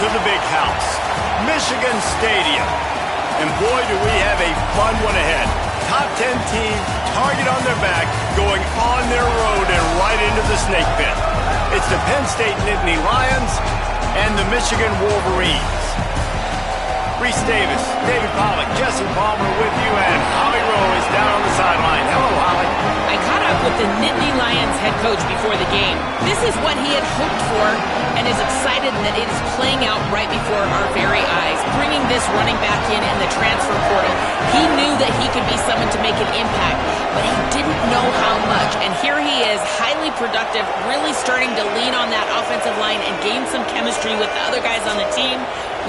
to the big house, Michigan Stadium. And boy, do we have a fun one ahead. Top 10 team, target on their back, going on their road and right into the snake pit. It's the Penn State Nittany Lions and the Michigan Wolverines. Reese Davis, David Pollack, Jesse Palmer with you, and Holly Rowe is down on the sideline. Hello, Holly. I caught up with the Nittany Lions head coach before the game. This is what he had hoped for and is excited that it is playing out right before our very eyes. Bringing this running back in the transfer portal, he knew that he could be someone to make an impact, but he didn't know how much. And here he is, highly productive, really starting to lean on that offensive line and gain some chemistry with the other guys on the team.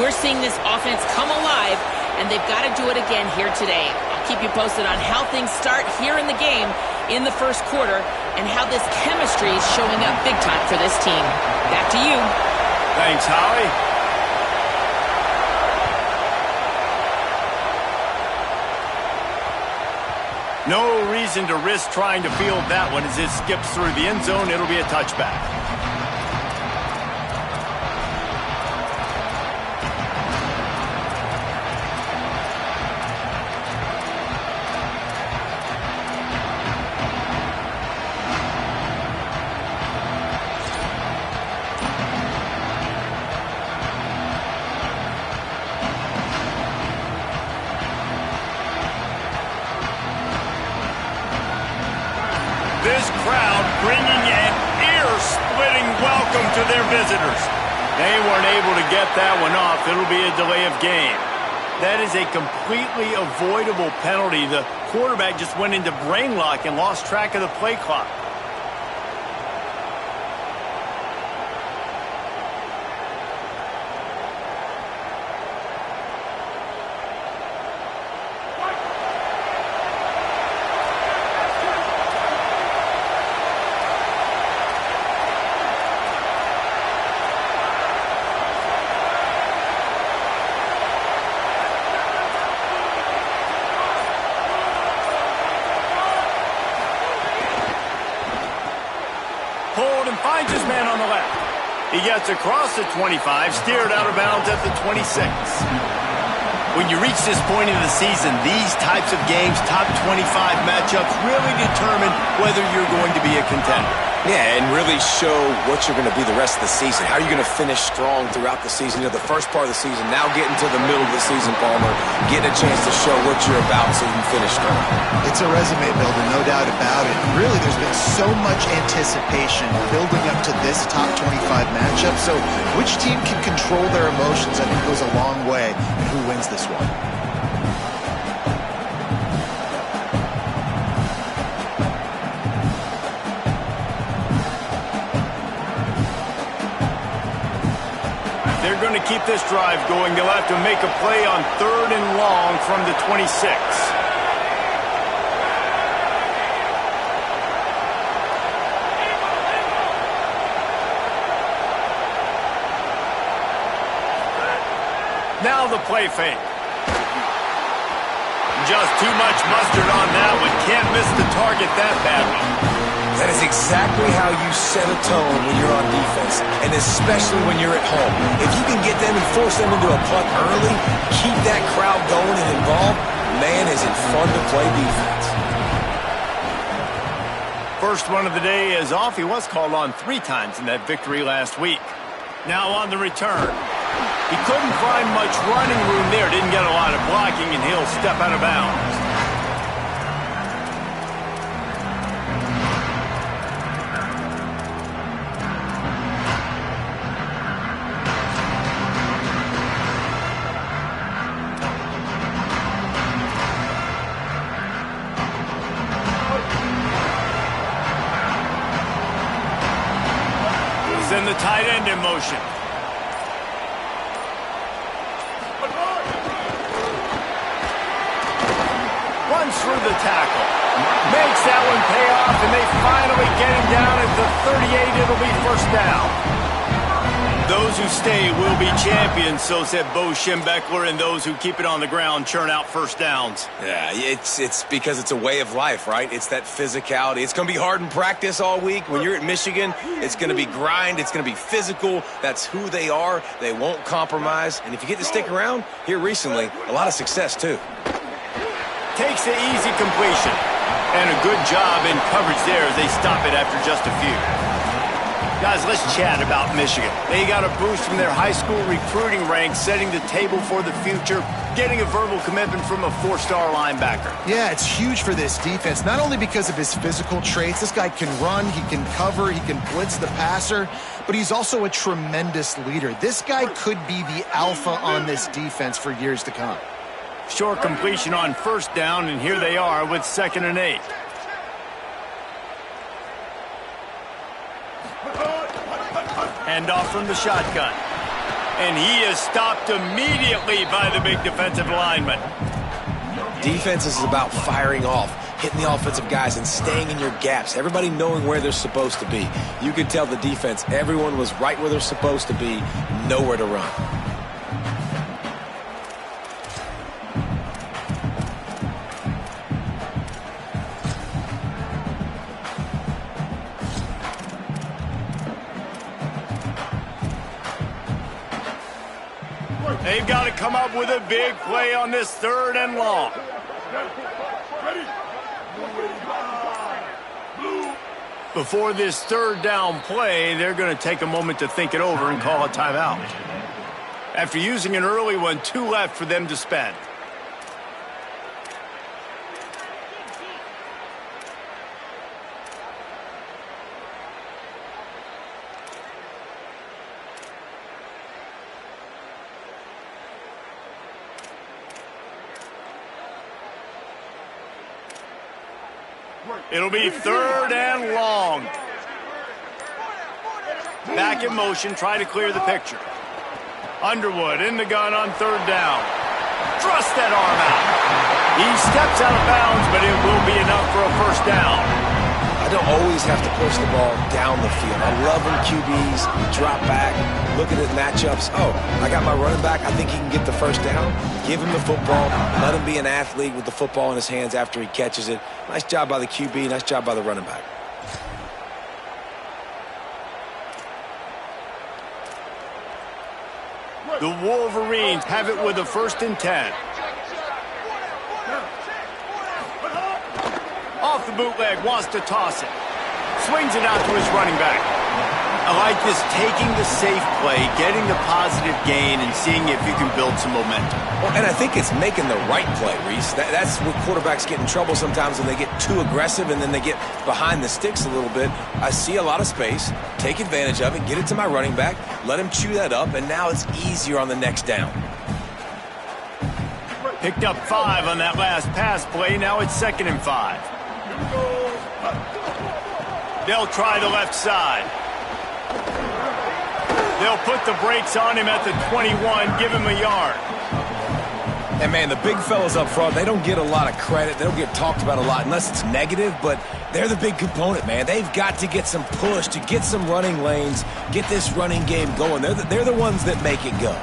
We're seeing this offense come alive, and they've got to do it again here today. I'll keep you posted on how things start here in the game in the first quarter and how this chemistry is showing up big time for this team. Back to you. Thanks, Holly. No reason to risk trying to field that one as it skips through the end zone. It'll be a touchback. This crowd bringing an ear-splitting welcome to their visitors. They weren't able to get that one off. It'll be a delay of game. That is a completely avoidable penalty. The quarterback just went into brain lock and lost track of the play clock. Finds his man on the left. He gets across the 25, steered out of bounds at the 26. When you reach this point in the season, these types of games, top 25 matchups, really determine whether you're going to be a contender. Yeah, and really show what you're going to be the rest of the season. How are you going to finish strong throughout the season? You know, the first part of the season, now getting to the middle of the season, Palmer, getting a chance to show what you're about so you can finish strong. It's a resume builder, no doubt about it. Really, there's been so much anticipation building up to this top 25 matchup. So which team can control their emotions, I think, goes a long way in who wins this one. They're going to keep this drive going. They'll have to make a play on 3rd and long from the 26. Now the play fake. Just too much mustard on that one. Can't miss the target that badly. That is exactly how you set a tone when you're on defense, and especially when you're at home. If you can get them and force them into a punt early, keep that crowd going and involved, man, is it fun to play defense. First one of the day is off. He was called on 3 times in that victory last week. Now on the return. He couldn't find much running room there. Didn't get a lot of blocking, and he'll step out of bounds. Send the tight end in motion. Runs through the tackle. Makes that one pay off, and they finally get him down at the 38. It'll be first down. Those who stay will be champions, so said Bo Schembechler, and those who keep it on the ground churn out first downs. Yeah, it's because it's a way of life, right? It's that physicality. It's going to be hard in practice all week. When you're at Michigan, it's going to be grind. It's going to be physical. That's who they are. They won't compromise. And if you get to stick around, here recently, a lot of success, too. Takes the easy completion. And a good job in coverage there as they stop it after just a few. Guys, let's chat about Michigan. They got a boost from their high school recruiting ranks, setting the table for the future, getting a verbal commitment from a four-star linebacker. Yeah, it's huge for this defense, not only because of his physical traits. This guy can run, he can cover, he can blitz the passer, but he's also a tremendous leader. This guy could be the alpha on this defense for years to come. Short completion on first down, and here they are with 2nd and 8. Hand off from the shotgun. And he is stopped immediately by the big defensive lineman. Defense is about firing off, hitting the offensive guys and staying in your gaps, everybody knowing where they're supposed to be. You could tell the defense, everyone was right where they're supposed to be, nowhere to run. They've got to come up with a big play on this 3rd and long. Before this 3rd down play, they're going to take a moment to think it over and call a timeout. After using an early one, 2 left for them to spend. It'll be 3rd and long. Back in motion, try to clear the picture. Underwood in the gun on 3rd down. Thrust that arm out. He steps out of bounds, but it will be enough for a first down. I don't always have to push the ball down the field. I love when QBs drop back, looking at matchups. Oh, I got my running back. I think he can get the first down. Give him the football. Let him be an athlete with the football in his hands after he catches it. Nice job by the QB. Nice job by the running back. The Wolverines have it with a 1st and 10. Off the bootleg, wants to toss it. Swings it out to his running back. I like this, taking the safe play, getting the positive gain, and seeing if you can build some momentum. Well, and I think it's making the right play, Reese. That's where quarterbacks get in trouble sometimes when they get too aggressive and then they get behind the sticks a little bit. I see a lot of space, take advantage of it, get it to my running back, let him chew that up, and now it's easier on the next down. Picked up 5 on that last pass play. Now it's 2nd and 5. They'll try the left side. They'll put the brakes on him at the 21, give him a yard. And, man, the big fellas up front, they don't get a lot of credit. They don't get talked about a lot unless it's negative, but they're the big component, man. They've got to get some push, to get some running lanes, get this running game going. They're the ones that make it go.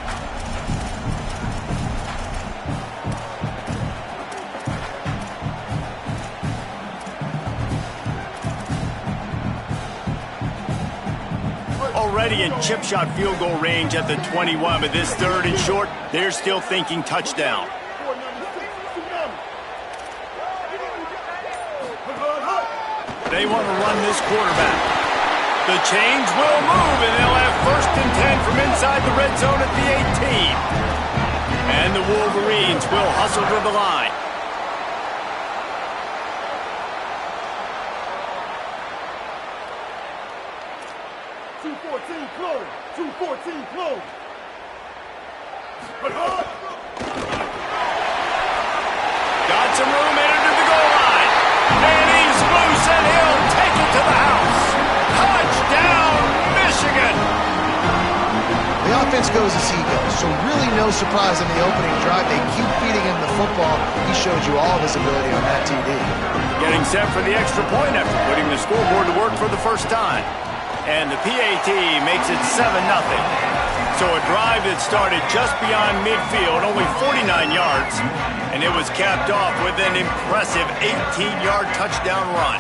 Already in chip shot field goal range at the 21, but this 3rd and short, they're still thinking touchdown. They want to run this quarterback. The change will move, and they'll have 1st and 10 from inside the red zone at the 18. And the Wolverines will hustle to the line. Got some room, entered to the goal line. And he's loose, and he'll take it to the house. Touchdown, Michigan! The offense goes as he goes, so really no surprise in the opening drive. They keep feeding him the football. He showed you all of his ability on that TD. Getting set for the extra point after putting the scoreboard to work for the first time. And the PAT makes it 7-0. So a drive that started just beyond midfield, only 49 yards, and it was capped off with an impressive 18-yard touchdown run.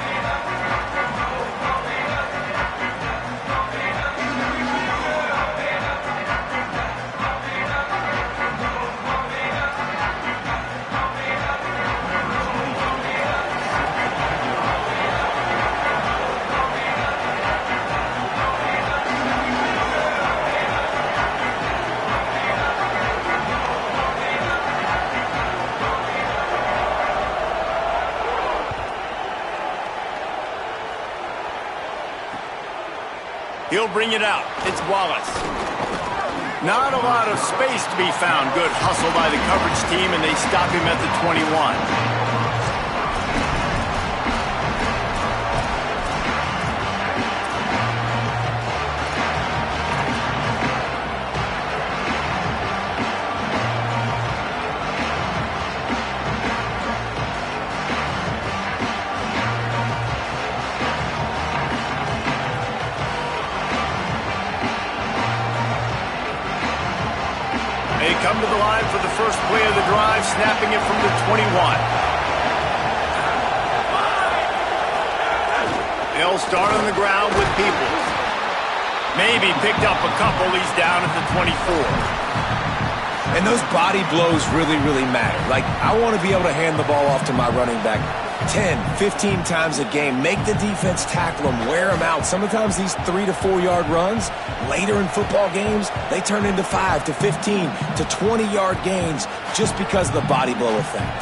He'll bring it out. It's Wallace. Not a lot of space to be found. Good hustle by the coverage team, and they stop him at the 21. They come to the line for the first play of the drive, snapping it from the 21. They'll start on the ground with Peoples. Maybe picked up a couple. He's down at the 24. And those body blows really, really matter. Like, I want to be able to hand the ball off to my running back 10, 15 times a game. Make the defense tackle them, wear them out. Sometimes these 3 to 4 yard runs, later in football games, they turn into 5 to 15 to 20 yard gains just because of the body blow effect.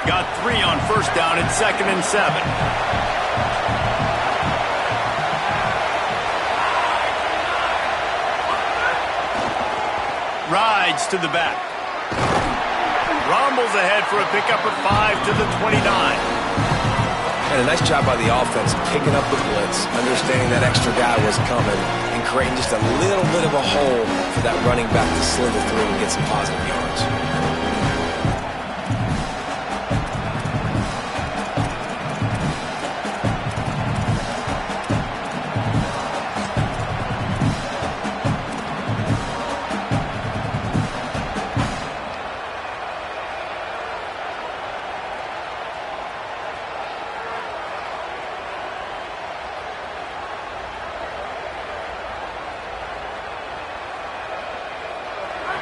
Got 3 on first down and 2nd and 7. Rides to the back. Rumbles ahead for a pickup of 5 to the 29. And a nice job by the offense picking up the blitz, understanding that extra guy was coming, and creating just a little bit of a hole for that running back to slither through and get some positive yards.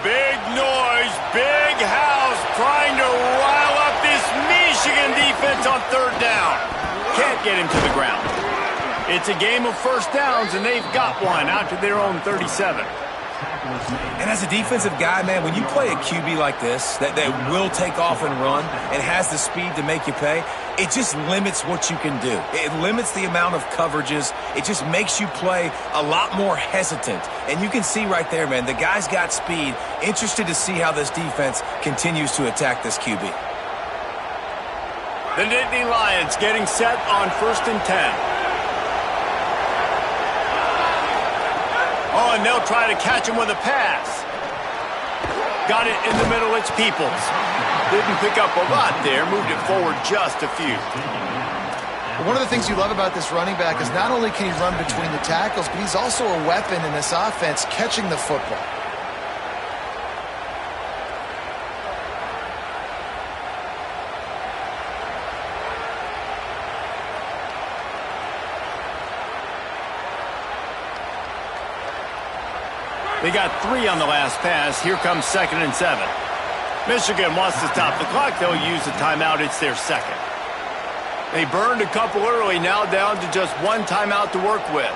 Big noise, big house, trying to rile up this Michigan defense on 3rd down. Can't get him to the ground. It's a game of first downs, and they've got one out to their own 37. And as a defensive guy, man, when you play a QB like this, that will take off and run and has the speed to make you pay, it just limits what you can do. It limits the amount of coverages. It just makes you play a lot more hesitant. And you can see right there, man, the guy's got speed. Interested to see how this defense continues to attack this QB. The Nittany Lions getting set on 1st and 10. Oh, and they'll try to catch him with a pass. Got it in the middle, it's Peoples. Didn't pick up a lot there, moved it forward just a few. One of the things you love about this running back is not only can he run between the tackles, but he's also a weapon in this offense catching the football. They got 3 on the last pass. Here comes 2nd and 7. Michigan wants to stop the clock. They'll use a timeout. It's their 2nd. They burned a couple early, now down to just 1 timeout to work with.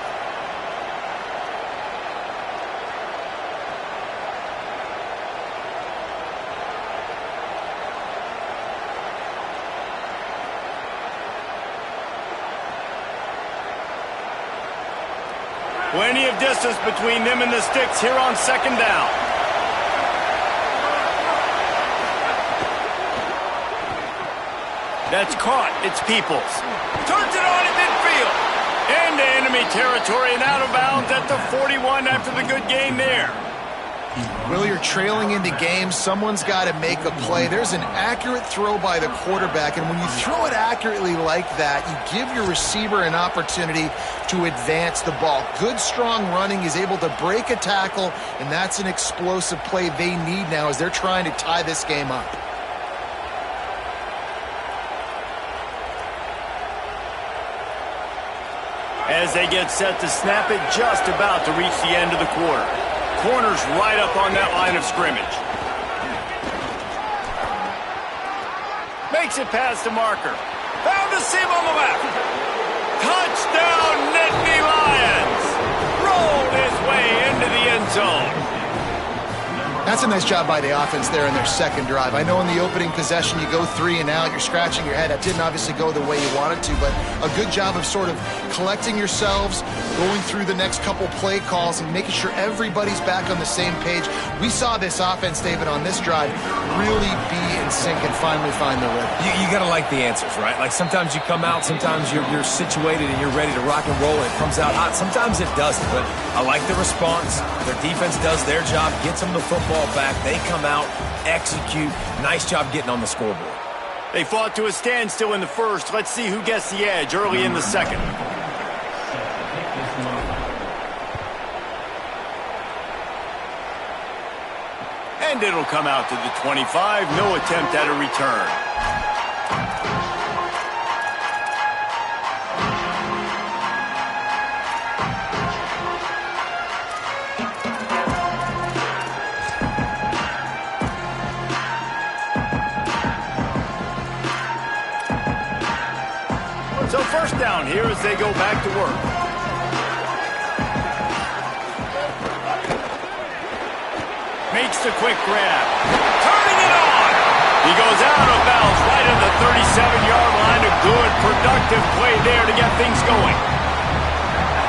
Plenty of distance between them and the sticks here on 2nd down. That's caught. It's Peoples. Turns it on in midfield. Into enemy territory and out of bounds at the 41 after the good gain there. Will, you're trailing into games. Someone's got to make a play. There's an accurate throw by the quarterback, and when you throw it accurately like that, you give your receiver an opportunity to advance the ball. Good, strong running is able to break a tackle, and that's an explosive play they need now as they're trying to tie this game up. As they get set to snap it, just about to reach the end of the quarter. Corners right up on that line of scrimmage. Makes it past the marker. Found the seam on the left. Touchdown, Nittany Lions! Rolled his way into the end zone. That's a nice job by the offense there in their second drive. I know in the opening possession you go 3 and out, you're scratching your head. That didn't obviously go the way you wanted to, but a good job of sort of collecting yourselves, going through the next couple play calls and making sure everybody's back on the same page. We saw this offense, David, on this drive really be in sync and finally find the rhythm. You got to like the answers, right? Like sometimes you come out, sometimes you're situated and you're ready to rock and roll and it comes out hot. Sometimes it doesn't, but I like the response. Their defense does their job, gets them the football back. They come out, execute. Nice job getting on the scoreboard. They fought to a standstill in the first. Let's see who gets the edge early in the second. And it'll come out to the 25. No attempt at a return. So first down here as they go back to work. Makes the quick grab. Turning it on! He goes out of bounds right at the 37-yard line. A good, productive play there to get things going.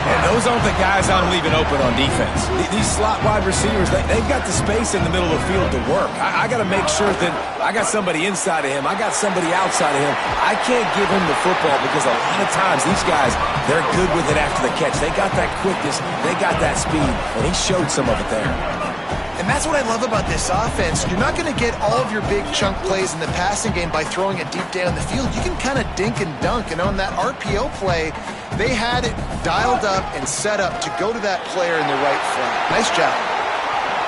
And those aren't the guys I'm leaving open on defense. These slot wide receivers, they've got the space in the middle of the field to work. I got to make sure that I got somebody inside of him. I got somebody outside of him. I can't give him the football because a lot of times these guys, they're good with it after the catch. They got that quickness. They got that speed, and he showed some of it there. And that's what I love about this offense. You're not going to get all of your big chunk plays in the passing game by throwing it deep down the field. You can kind of dink and dunk. And on that RPO play, they had it dialed up and set up to go to that player in the right flat. Nice job.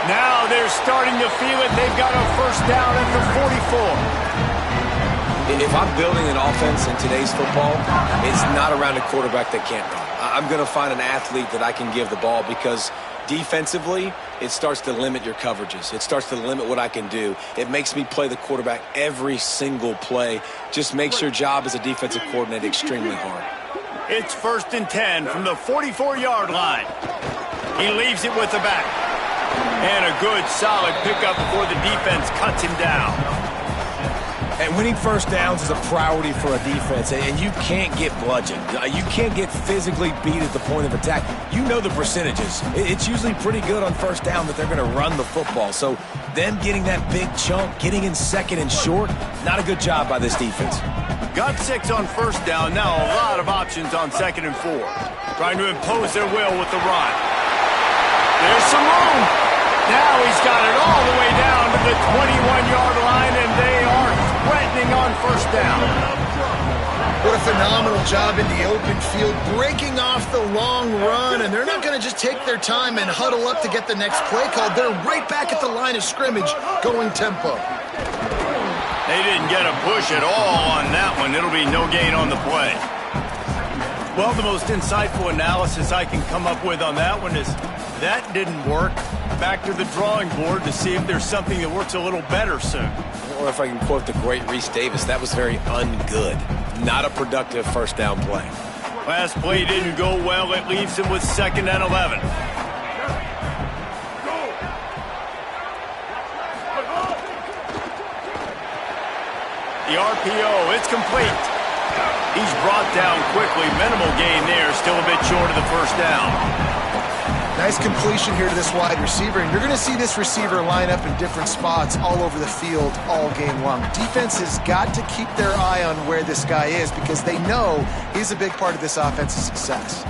Now they're starting to feel it. They've got a first down at the 44. If I'm building an offense in today's football, it's not around a quarterback that can't run. I'm going to find an athlete that I can give the ball because defensively, it starts to limit your coverages. It starts to limit what I can do. It makes me play the quarterback every single play. Just makes your job as a defensive coordinator extremely hard. It's 1st and 10 from the 44-yard line. He leaves it with the back. And a good, solid pickup before the defense cuts him down. And winning first downs is a priority for a defense, and you can't get bludgeoned. You can't get physically beat at the point of attack. You know the percentages. It's usually pretty good on first down that they're going to run the football. So them getting that big chunk, getting in second and short, not a good job by this defense. Got 6 on first down. Now a lot of options on 2nd and 4. Trying to impose their will with the run. There's some room. Now he's got it all the way down to the 21-yard line, and they are threatening on first down. What a phenomenal job in the open field, breaking off the long run, and they're not going to just take their time and huddle up to get the next play called. They're right back at the line of scrimmage, going tempo. They didn't get a push at all on that one. It'll be no gain on the play. Well, the most insightful analysis I can come up with on that one is that didn't work. Back to the drawing board to see if there's something that works a little better soon. Or if I can quote the great Reese Davis, that was very ungood. Not a productive first down play. Last play didn't go well. It leaves him with 2nd and 11. The RPO, it's complete. He's brought down quickly. Minimal gain there. Still a bit short of the first down. Nice completion here to this wide receiver, and you're going to see this receiver line up in different spots all over the field all game long. Defense has got to keep their eye on where this guy is because they know he's a big part of this offense's success.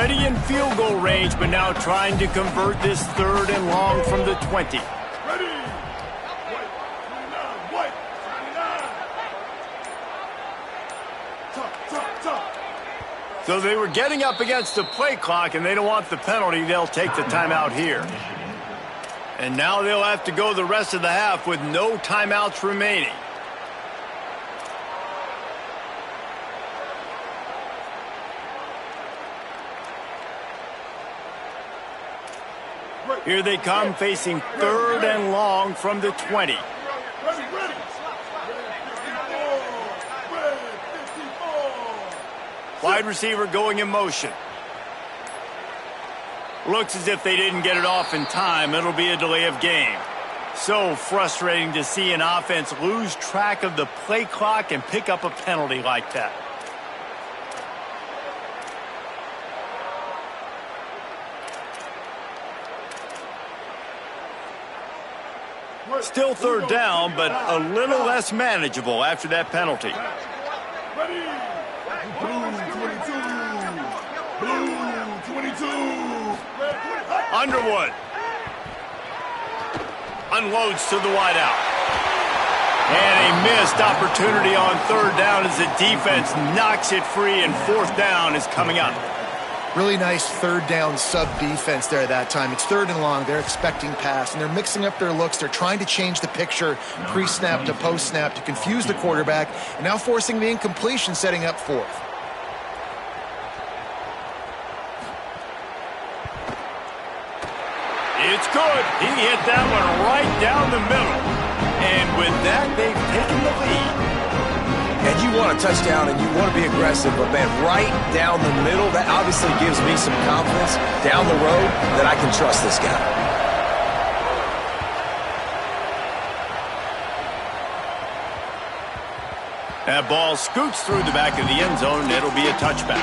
Already in field goal range, but now trying to convert this 3rd and long from the 20. So they were getting up against the play clock, and they don't want the penalty. They'll take the timeout here. And now they'll have to go the rest of the half with no timeouts remaining. Here they come, facing 3rd and long from the 20. Wide receiver going in motion. Looks as if they didn't get it off in time. It'll be a delay of game. So frustrating to see an offense lose track of the play clock and pick up a penalty like that. Still 3rd down, but a little less manageable after that penalty. Underwood unloads to the wideout. And a missed opportunity on 3rd down as the defense knocks it free, and 4th down is coming up. Really nice 3rd down sub-defense there that time. It's 3rd and long. They're expecting pass, and they're mixing up their looks. They're trying to change the picture pre-snap to post-snap to confuse the quarterback, and now forcing the incompletion, setting up 4th. It's good. He hit that one right down the middle. And with that, they've taken the lead. And you want a touchdown and you want to be aggressive, but man, right down the middle, that obviously gives me some confidence down the road that I can trust this guy. That ball scoots through the back of the end zone, and it'll be a touchback.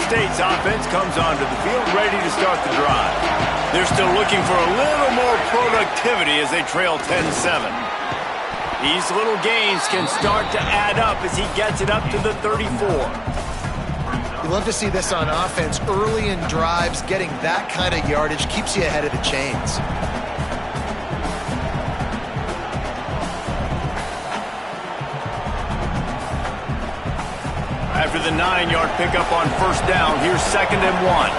State's offense comes onto the field ready to start the drive. They're still looking for a little more productivity as they trail 10-7. These little gains can start to add up as he gets it up to the 34. You love to see this on offense. Early in drives, getting that kind of yardage keeps you ahead of the chains. After the 9-yard pickup on 1st down, here's 2nd and 1.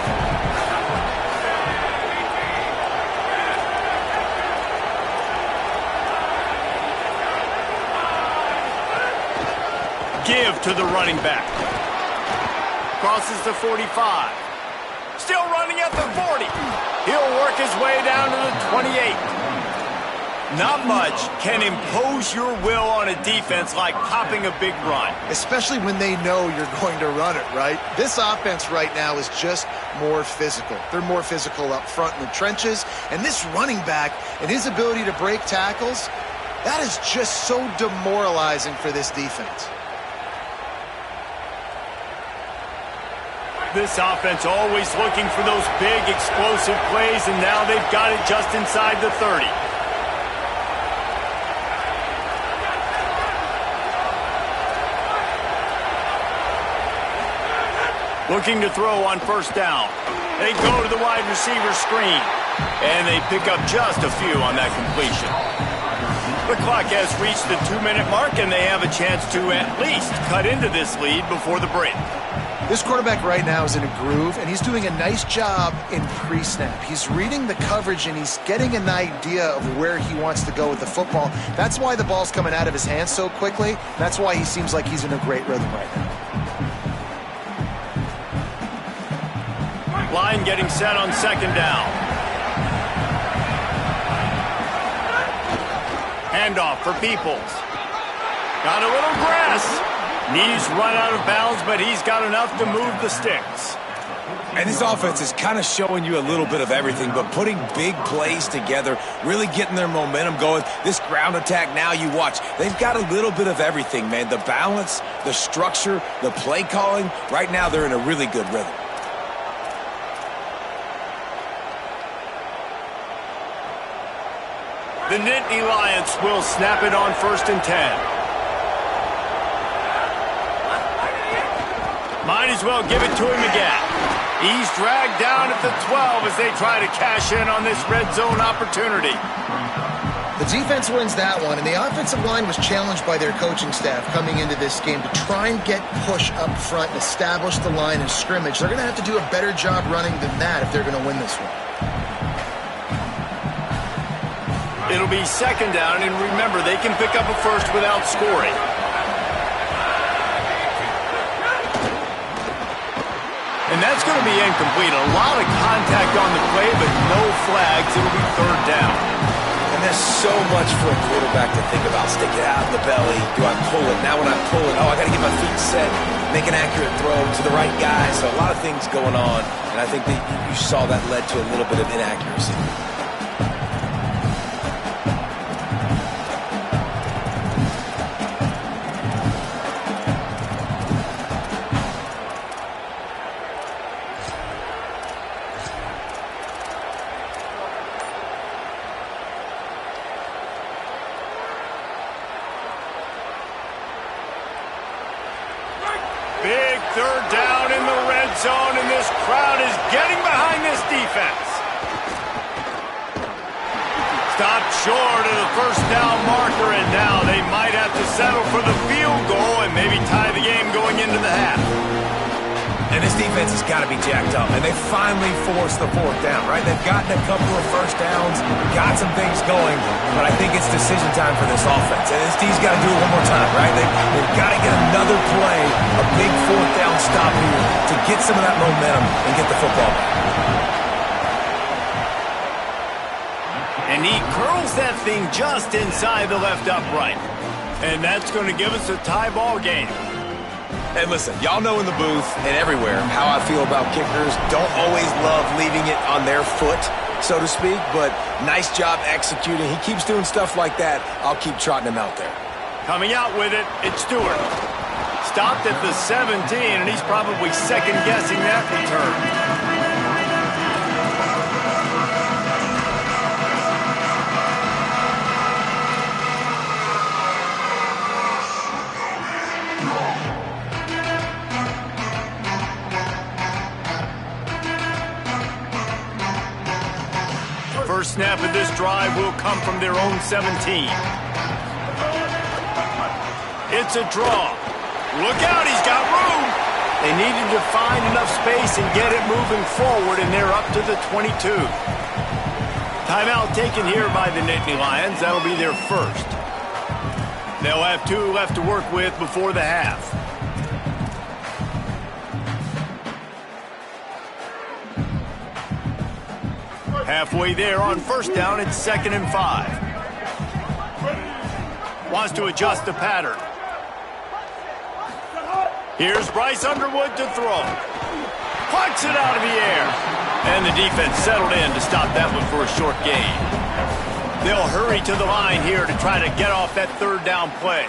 Give to the running back. Crosses the 45. Still running at the 40. He'll work his way down to the 28. Not much can impose your will on a defense like popping a big run. Especially when they know you're going to run it, right? This offense right now is just more physical. They're more physical up front in the trenches. And this running back and his ability to break tackles, that is just so demoralizing for this defense. This offense always looking for those big explosive plays, and now they've got it just inside the 30. Looking to throw on 1st down. They go to the wide receiver screen, and they pick up just a few on that completion. The clock has reached the 2-minute mark, and they have a chance to at least cut into this lead before the break. This quarterback right now is in a groove, and he's doing a nice job in pre-snap. He's reading the coverage, and he's getting an idea of where he wants to go with the football. That's why the ball's coming out of his hands so quickly. That's why he seems like he's in a great rhythm right now. Line getting set on 2nd down. Handoff for Peoples. Got a little grass. Knees run out of bounds, but he's got enough to move the sticks. And this offense is kind of showing you a little bit of everything, but putting big plays together, really getting their momentum going. This ground attack now, you watch, they've got a little bit of everything, man. The balance, the structure, the play calling. Right now, they're in a really good rhythm. The Nittany Lions will snap it on 1st and 10. Might as well give it to him again. He's dragged down at the 12 as they try to cash in on this red zone opportunity. The defense wins that one, and the offensive line was challenged by their coaching staff coming into this game to try and get push up front and establish the line of scrimmage. They're going to have to do a better job running than that if they're going to win this one. It'll be 2nd down, and remember, they can pick up a first without scoring. And that's going to be incomplete. A lot of contact on the play, but no flags. It'll be 3rd down. And there's so much for a quarterback to think about. Stick it out in the belly. Do I pull it? Now when I pull it, I got to get my feet set, make an accurate throw to the right guy. So a lot of things going on, and I think that you saw that led to a little bit of inaccuracy. Big 3rd down in the red zone, and this crowd is getting behind this defense. Stopped short of the 1st down marker, and now they might have to settle for the field goal and maybe tie the game going into the half. And this defense has got to be jacked up, and they finally forced the 4th down, right? They've gotten a couple of 1st downs, got some things going, but I think it's decision time for this offense. And this team's got to do it one more time, right? They've got to get another play, a big 4th down stop here to get some of that momentum and get the football back. And he curls that thing just inside the left upright. And that's going to give us a tie ball game. And listen, y'all know in the booth and everywhere how I feel about kickers. Don't always love leaving it on their foot, so to speak, but nice job executing. He keeps doing stuff like that. I'll keep trotting him out there. Coming out with it, it's Stewart. Stopped at the 17, and he's probably second-guessing that return. First snap of this drive will come from their own 17. It's a draw. Look out, he's got room. They needed to find enough space and get it moving forward, and they're up to the 22. Timeout taken here by the Nittany Lions. That'll be their 1st. They'll have 2 left to work with before the half. Halfway there on 1st down, it's 2nd and 5. Wants to adjust the pattern. Here's Bryce Underwood to throw. Plucks it out of the air. And the defense settled in to stop that one for a short gain. They'll hurry to the line here to try to get off that 3rd down play.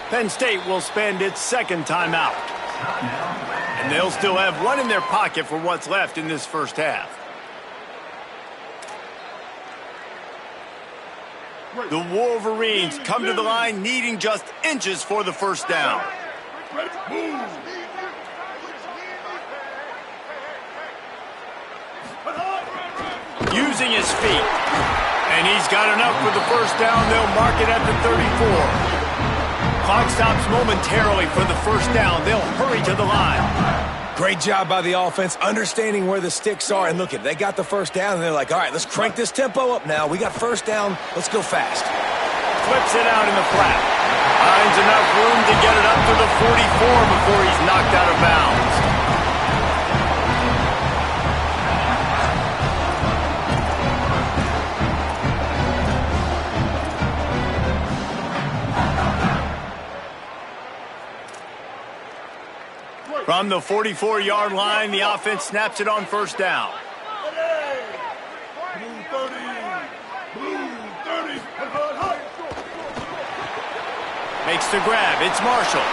Penn State will spend its 2nd timeout. And they'll still have one in their pocket for what's left in this 1st half. The Wolverines come to the line needing just inches for the 1st down. Using his feet. And he's got enough for the 1st down. They'll mark it at the 34. Clock stops momentarily for the 1st down. They'll hurry to the line. Great job by the offense, understanding where the sticks are. And look, they got the 1st down, and they're like, all right, let's crank this tempo up now. We got 1st down. Let's go fast. Flips it out in the flat. Finds enough room to get it up to the 44 before he's knocked out of bounds. From the 44-yard line, the offense snaps it on first down. Makes the grab. It's Marshall.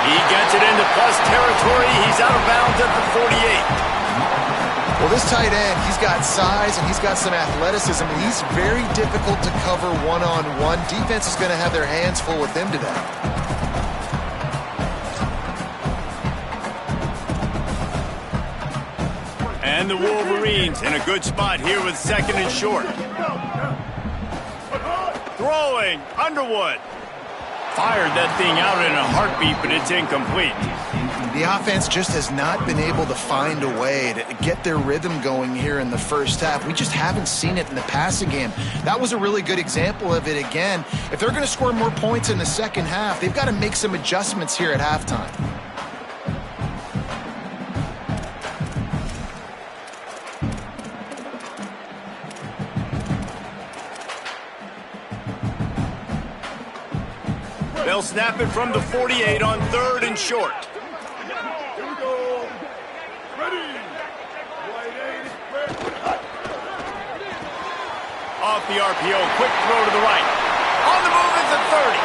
He gets it into plus territory. He's out of bounds at the 48. Well, this tight end, he's got size and he's got some athleticism, and he's very difficult to cover one-on-one. Defense is going to have their hands full with him today. And the Wolverines in a good spot here with second and short. Throwing, Underwood. Fired that thing out in a heartbeat, but it's incomplete. The offense just has not been able to find a way to get their rhythm going here in the first half. We just haven't seen it in the passing game. That was a really good example of it again. If they're going to score more points in the second half, they've got to make some adjustments here at halftime. They'll snap it from the 48 on third and short. Here we go. Ready. Off the RPO, quick throw to the right. On the move is the 30.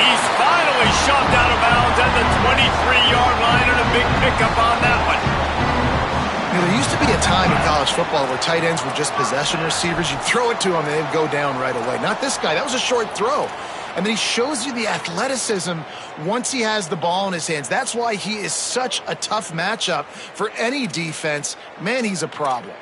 He's finally shoved out of bounds at the 23-yard line, and a big pickup on that one. You know, there used to be a time in college football where tight ends were just possession receivers. You'd throw it to them and they'd go down right away. Not this guy. That was a short throw. And then he shows you the athleticism once he has the ball in his hands. That's why he is such a tough matchup for any defense. Man, he's a problem.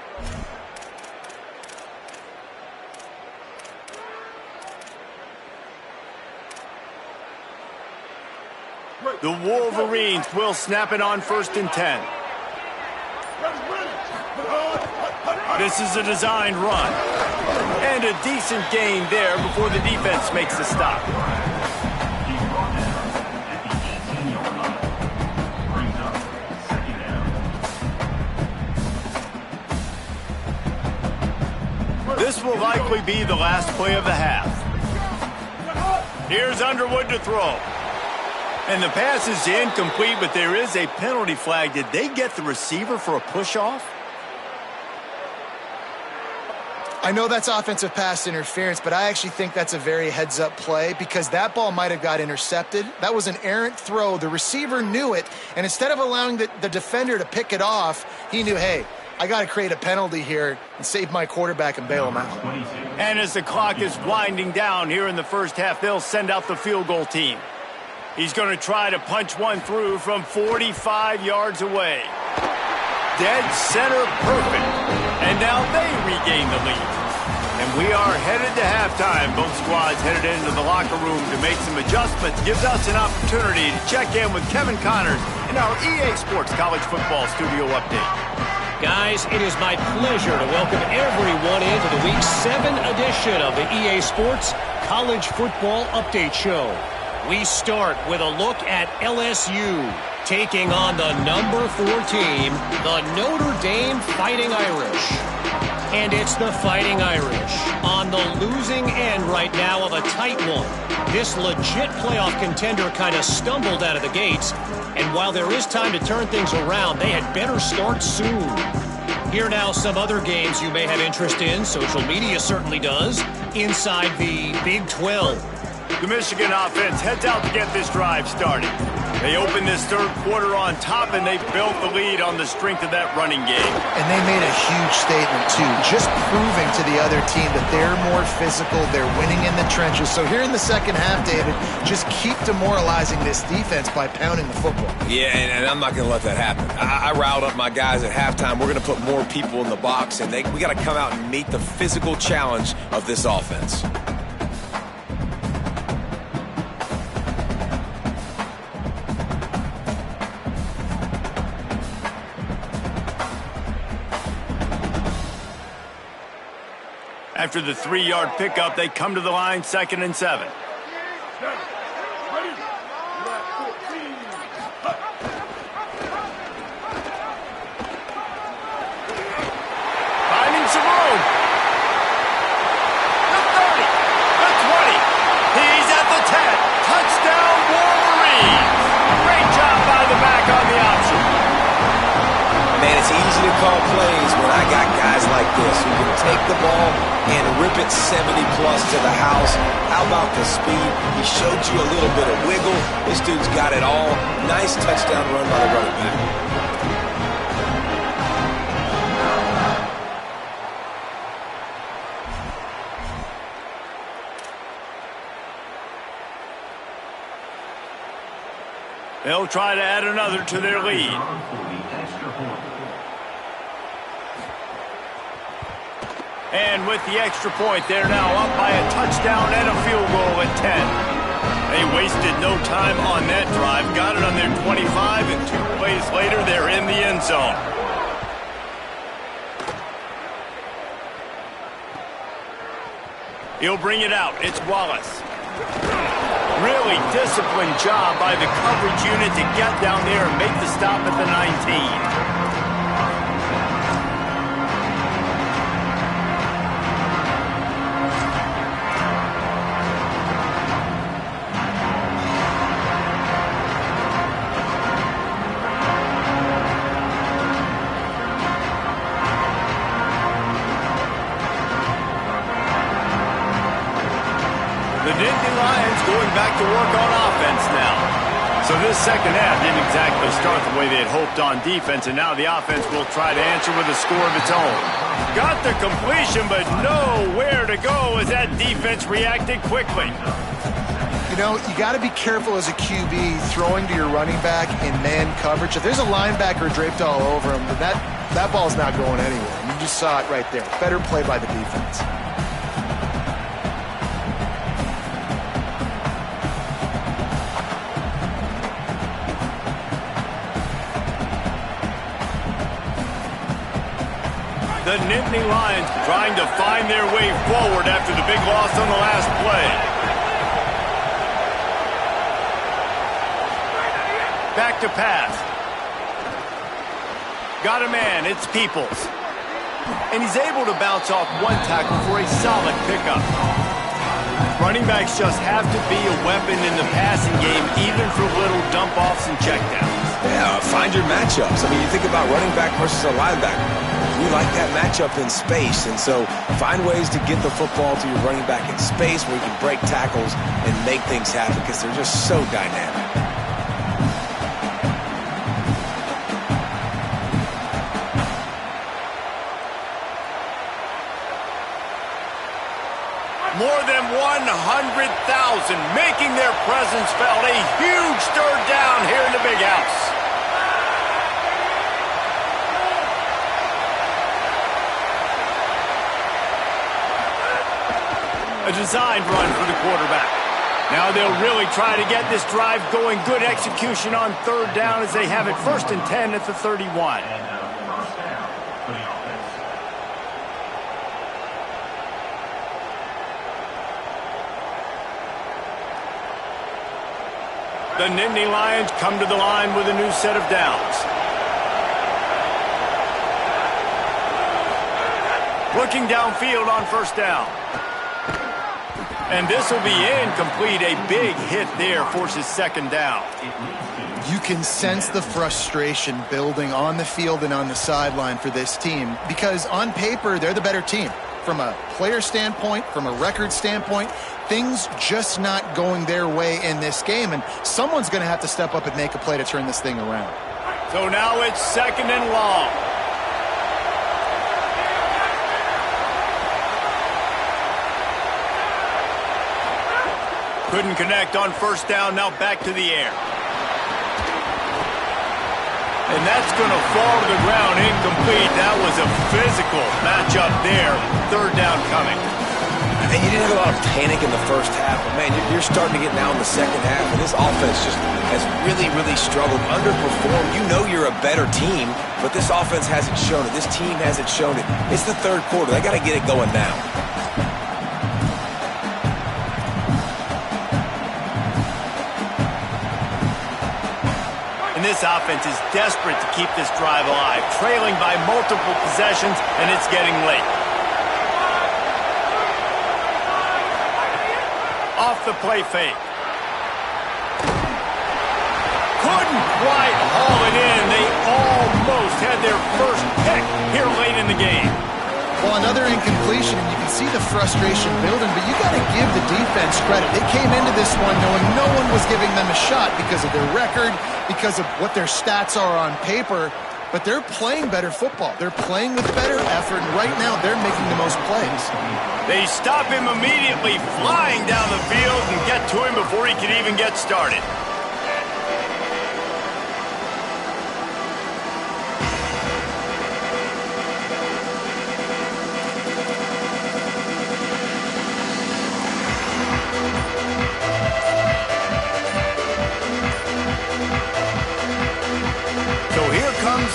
The Wolverines will snap it on first and 10. This is a designed run. And a decent gain there before the defense makes the stop. This will likely be the last play of the half. Here's Underwood to throw. And the pass is incomplete, but there is a penalty flag. Did they get the receiver for a push-off? I know that's offensive pass interference, but I actually think that's a very heads-up play because that ball might have got intercepted. That was an errant throw. The receiver knew it, and instead of allowing the defender to pick it off, he knew, hey, I got to create a penalty here and save my quarterback and bail him out. And as the clock is winding down here in the first half, they'll send out the field goal team. He's going to try to punch one through from 45 yards away. Dead center perfect. And now they regain the lead. And we are headed to halftime. Both squads headed into the locker room to make some adjustments. Gives us an opportunity to check in with Kevin Connors in our EA Sports College Football Studio Update. Guys, it is my pleasure to welcome everyone into the Week 7 edition of the EA Sports College Football Update Show. We start with a look at LSU taking on the number 4 team, the Notre Dame Fighting Irish. And it's the Fighting Irish on the losing end right now of a tight one. This legit playoff contender kind of stumbled out of the gates, and while there is time to turn things around, they had better start soon. Here now some other games you may have interest in, social media certainly does, inside the Big 12. The Michigan offense heads out to get this drive started. They open this third quarter on top, and they built the lead on the strength of that running game. And they made a huge statement, too, just proving to the other team that they're more physical, they're winning in the trenches. So here in the second half, David, just keep demoralizing this defense by pounding the football. Yeah, and I'm not going to let that happen. I riled up my guys at halftime. We're going to put more people in the box, and we got to come out and meet the physical challenge of this offense. After the 3-yard pickup, they come to the line, 2nd and 7. Finding some room. The 30, the 20. He's at the 10. Touchdown, Wolverines. Great job by the back on the option. plays when I got guys like this who can take the ball and rip it 70-plus to the house. How about the speed? He showed you a little bit of wiggle. This dude's got it all. Nice touchdown run by the running back. They'll try to add another to their lead. And with the extra point, they're now up by a touchdown and a field goal at 10. They wasted no time on that drive. Got it on their 25, and 2 plays later, they're in the end zone. He'll bring it out. It's Wallace. Really disciplined job by the coverage unit to get down there and make the stop at the 19. Back to work on offense now. So this second half didn't exactly start the way they had hoped on defense, and now the offense will try to answer with a score of its own. Got the completion, but nowhere to go as that defense reacted quickly. You know, you got to be careful as a QB throwing to your running back in man coverage. If there's a linebacker draped all over him, that ball's not going anywhere. You just saw it right there. Better play by the defense. The Nittany Lions trying to find their way forward after the big loss on the last play. Back to pass. Got a man, it's Peoples. And he's able to bounce off one tackle for a solid pickup. Running backs just have to be a weapon in the passing game, even for little dump-offs and checkdowns. Yeah, find your matchups. I mean, you think about running back versus a linebacker. We like that matchup in space, and so find ways to get the football to your running back in space where you can break tackles and make things happen because they're just so dynamic. More than 100,000 making their presence felt. A huge third down here in the big house. A designed run for the quarterback. Now they'll really try to get this drive going. Good execution on third down as they have it 1st and 10 at the 31. The Nittany Lions come to the line with a new set of downs. Looking downfield on 1st down. And this will be incomplete. A big hit there forces 2nd down. You can sense the frustration building on the field and on the sideline for this team because on paper, they're the better team. From a player standpoint, from a record standpoint, things just not going their way in this game, and someone's going to have to step up and make a play to turn this thing around. So now it's 2nd and long. Couldn't connect on 1st down, now back to the air. And that's going to fall to the ground, incomplete. That was a physical matchup there. 3rd down coming. And you didn't have a lot of panic in the 1st half, but man, you're starting to get now in the 2nd half, and this offense just has really, really struggled, underperformed. You know you're a better team, but this offense hasn't shown it. This team hasn't shown it. It's the 3rd quarter. They got to get it going now. This offense is desperate to keep this drive alive, trailing by multiple possessions, and it's getting late. Off the play fake. Couldn't quite haul it in. They almost had their first pick here late in the game. Well, another incompletion, and you can see the frustration building, but you got to give the defense credit. They came into this one knowing no one was giving them a shot because of their record, because of what their stats are on paper, but they're playing better football. They're playing with better effort, and right now they're making the most plays. They stop him immediately, flying down the field and get to him before he can even get started.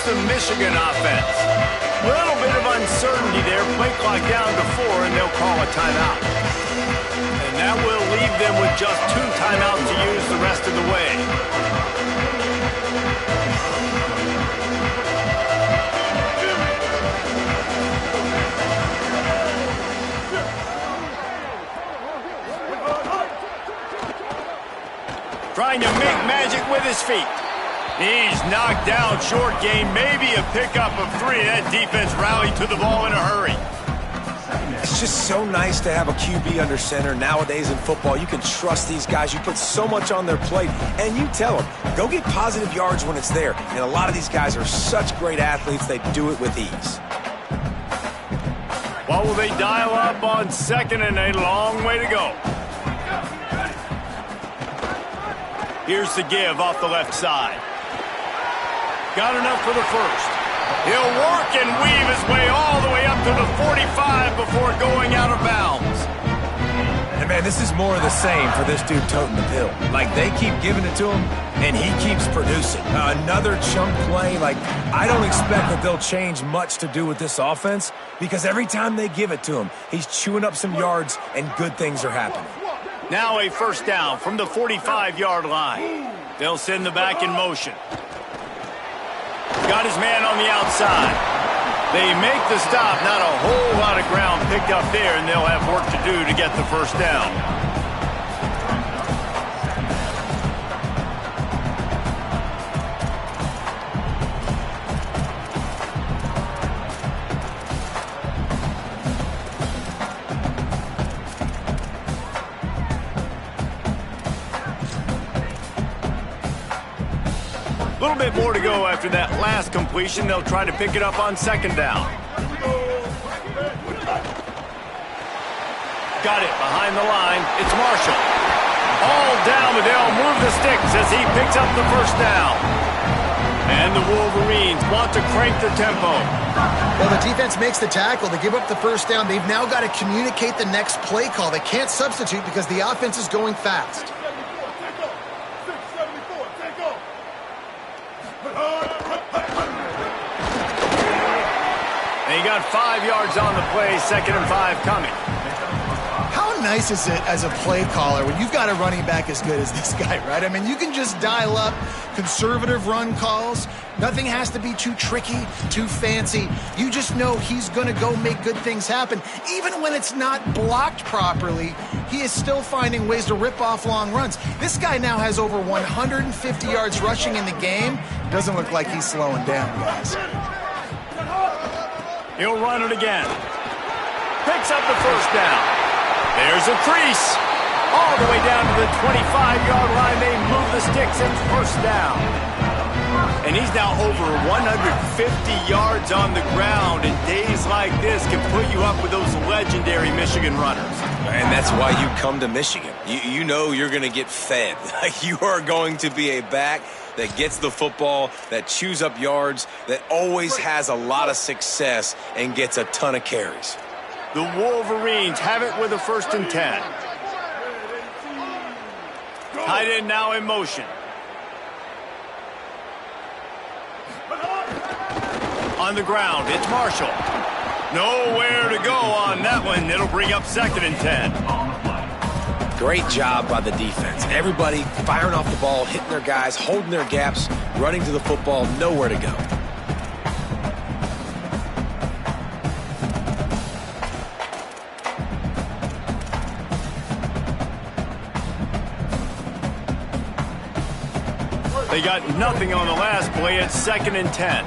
The Michigan offense. A little bit of uncertainty there. Play clock down to 4, and they'll call a timeout. And that will leave them with just 2 timeouts to use the rest of the way. Trying to make magic with his feet. He's knocked down, short game, maybe a pickup of 3. That defense rallied to the ball in a hurry. It's just so nice to have a QB under center. Nowadays in football, you can trust these guys. You put so much on their plate, and you tell them, go get positive yards when it's there. And a lot of these guys are such great athletes, they do it with ease. What will they dial up on 2nd and a long way to go? Here's the give off the left side. Got enough for the first. He'll work and weave his way all the way up to the 45 before going out of bounds. And man, this is more of the same for this dude toting the pill. Like, they keep giving it to him, and he keeps producing. Another chunk play. Like, I don't expect that they'll change much to do with this offense, because every time they give it to him, he's chewing up some yards, and good things are happening. Now a first down from the 45-yard line. They'll send the back in motion. Got his man on the outside. They make the stop. Not a whole lot of ground picked up there, and they'll have work to do to get the first down. A little bit more to go after that last completion. They'll try to pick it up on 2nd down. Got it behind the line. It's Marshall. All down, but they'll move the sticks as he picks up the first down. And the Wolverines want to crank the tempo. Well, the defense makes the tackle. They give up the first down. They've now got to communicate the next play call. They can't substitute because the offense is going fast. And he got 5 yards on the play, 2nd and 5 coming. How nice is it as a play caller when you've got a running back as good as this guy, right? I mean, you can just dial up conservative run calls. Nothing has to be too tricky, too fancy. You just know he's going to go make good things happen. Even when it's not blocked properly, he is still finding ways to rip off long runs. This guy now has over 150 yards rushing in the game. Doesn't look like he's slowing down, guys. He'll run it again. Picks up the first down. There's a crease. All the way down to the 25-yard line. They move the sticks. It's first down. And he's now over 150 yards on the ground. And days like this can put you up with those legendary Michigan runners. And that's why you come to Michigan. You know you're going to get fed. You are going to be a back that gets the football, that chews up yards, that always has a lot of success and gets a ton of carries. The Wolverines have it with a 1st and 10. Tight end now in motion. On the ground, it's Marshall. Nowhere to go on that one. It'll bring up 2nd and 10. Great job by the defense. Everybody firing off the ball, hitting their guys, holding their gaps, running to the football, nowhere to go. They got nothing on the last play. It's 2nd and 10.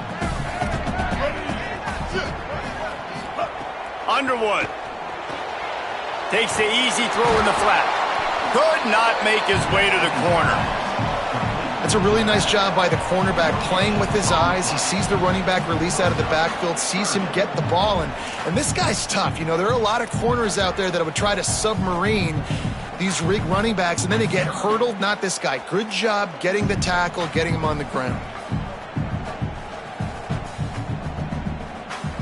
Underwood. Takes the easy throw in the flat. Could not make his way to the corner. That's a really nice job by the cornerback, playing with his eyes. He sees the running back release out of the backfield, sees him get the ball, and this guy's tough. You know, there are a lot of corners out there that would try to submarine these running backs, and then they get hurdled. Not this guy. Good job getting the tackle, getting him on the ground.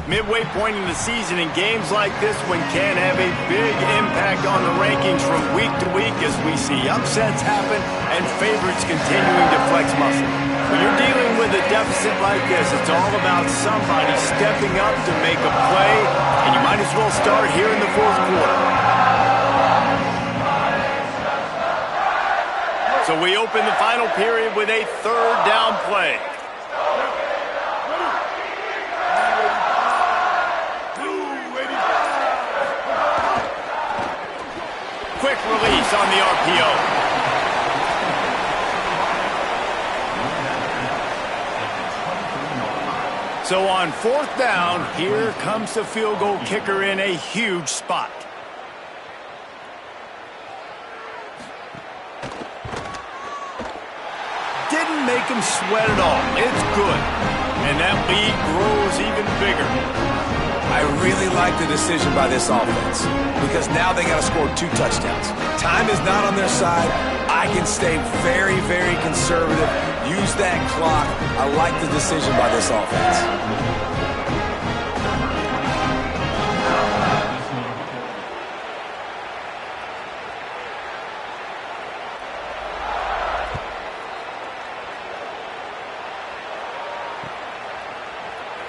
Midway point in the season, in games like this one can have a big impact on the rankings from week to week as we see upsets happen and favorites continuing to flex muscle. When you're dealing with a deficit like this, it's all about somebody stepping up to make a play, and you might as well start here in the fourth quarter. So we open the final period with a third down play. Quick release on the RPO. So on fourth down, here comes the field goal kicker in a huge spot. Didn't make him sweat at all. It's good. And that lead grows even bigger. I really like the decision by this offense because now they got to score 2 touchdowns. Time is not on their side. I can stay very, very conservative. Use that clock. I like the decision by this offense.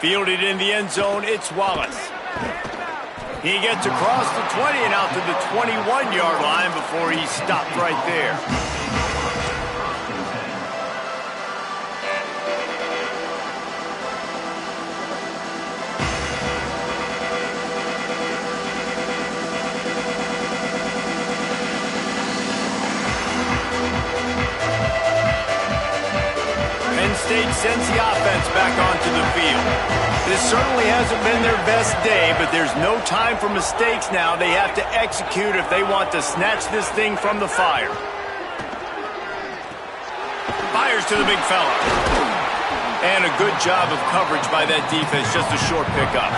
Fielded in the end zone, it's Wallace. He gets across the 20 and out to the 21-yard line before he's stopped right there. State sends the offense back onto the field. This certainly hasn't been their best day, but there's no time for mistakes now. They have to execute if they want to snatch this thing from the fire. Fires to the big fella. And a good job of coverage by that defense, just a short pickup.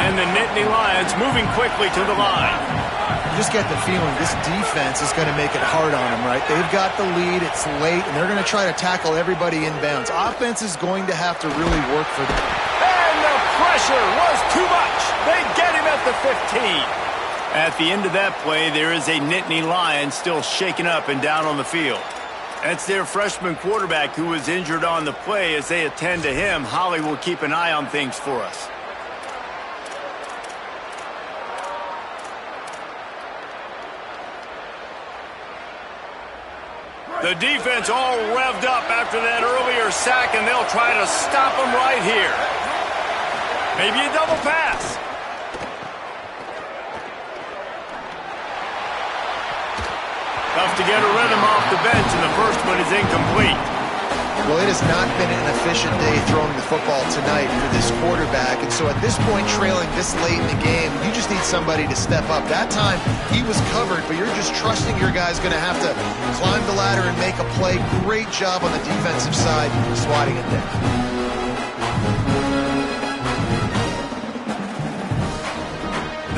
And the Nittany Lions moving quickly to the line. You just get the feeling this defense is going to make it hard on them, right? They've got the lead, it's late, and they're going to try to tackle everybody inbounds. Offense is going to have to really work for them. And the pressure was too much. They get him at the 15. At the end of that play, there is a Nittany Lion still shaken up and down on the field. That's their freshman quarterback who was injured on the play. As they attend to him, Holly will keep an eye on things for us. The defense all revved up after that earlier sack, and they'll try to stop them right here. Maybe a double pass. Tough to get a rhythm off the bench, and the first one is incomplete. Well, it has not been an efficient day throwing the football tonight for this quarterback, and so at this point, trailing this late in the game, you just need somebody to step up. That time, he was covered, but you're just trusting your guy's going to have to climb the ladder and make a play. Great job on the defensive side, swatting it down.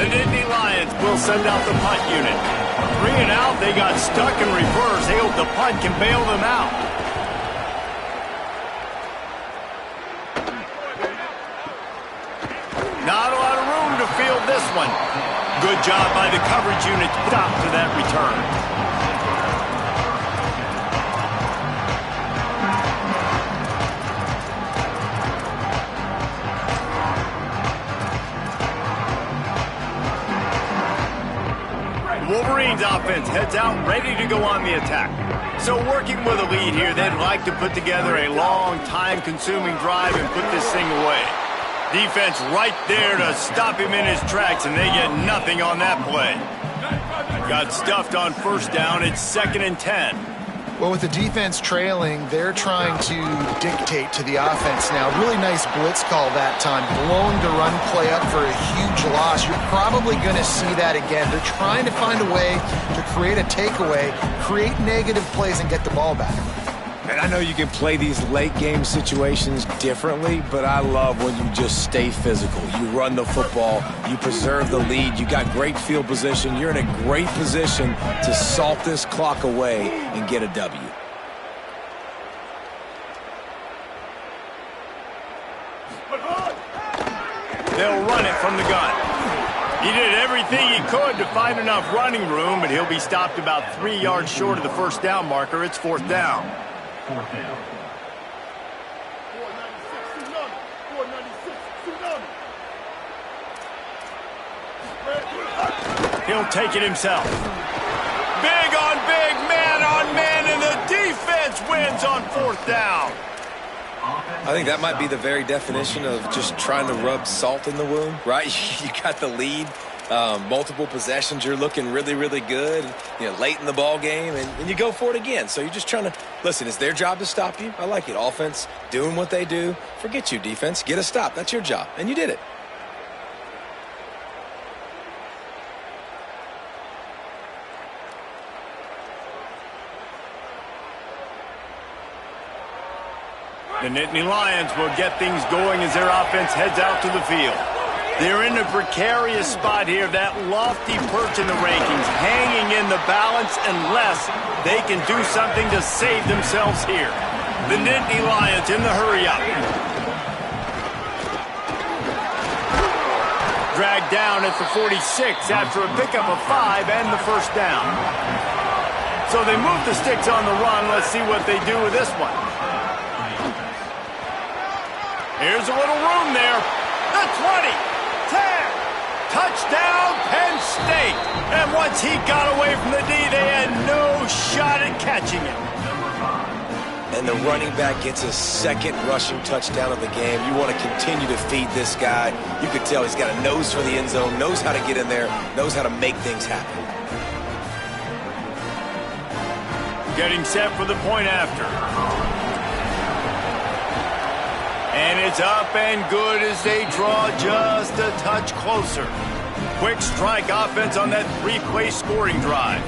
The Nittany Lions will send out the punt unit. 3 and out, they got stuck in reverse. They hope the punt can bail them out. Not a lot of room to field this one. Good job by the coverage unit to stop to that return. Wolverines offense heads out, ready to go on the attack. So working with a lead here, they'd like to put together a long, time-consuming drive and put this thing away. Defense right there to stop him in his tracks, and they get nothing on that play. Got stuffed on first down. It's 2nd and 10. Well, with the defense trailing, they're trying to dictate to the offense now. Really nice blitz call that time, blowing the run play up for a huge loss. You're probably going to see that again. They're trying to find a way to create a takeaway, create negative plays, and get the ball back. And I know you can play these late game situations differently, but I love when you just stay physical. You run the football, you preserve the lead, you got great field position, you're in a great position to salt this clock away and get a W. They'll run it from the gun. He did everything he could to find enough running room, but he'll be stopped about 3 yards short of the first down marker. It's fourth down. Fourth down. 496 tsunami. He'll take it himself. Big on big, man on man, and the defense wins on fourth down. I think that might be the very definition of just trying to rub salt in the wound, right? You got the lead, multiple possessions, you're looking really, really good, late in the ball game, and you go for it again. So you're just trying to, listen, it's their job to stop you. I like it. Offense, doing what they do. Forget you, defense. Get a stop. That's your job, and you did it. The Nittany Lions will get things going as their offense heads out to the field. They're in a precarious spot here, that lofty perch in the rankings, hanging in the balance unless they can do something to save themselves here. The Nittany Lions in the hurry-up. Dragged down at the 46 after a pickup of 5 and the first down. So they move the sticks on the run. Let's see what they do with this one. Here's a little room there. The 20, 10, touchdown Penn State. And once he got away from the D, they had no shot at catching him. And the running back gets his second rushing touchdown of the game. You want to continue to feed this guy. You could tell he's got a nose for the end zone, knows how to get in there, knows how to make things happen. Getting set for the point after. And it's up and good as they draw just a touch closer. Quick strike offense on that three-play scoring drive.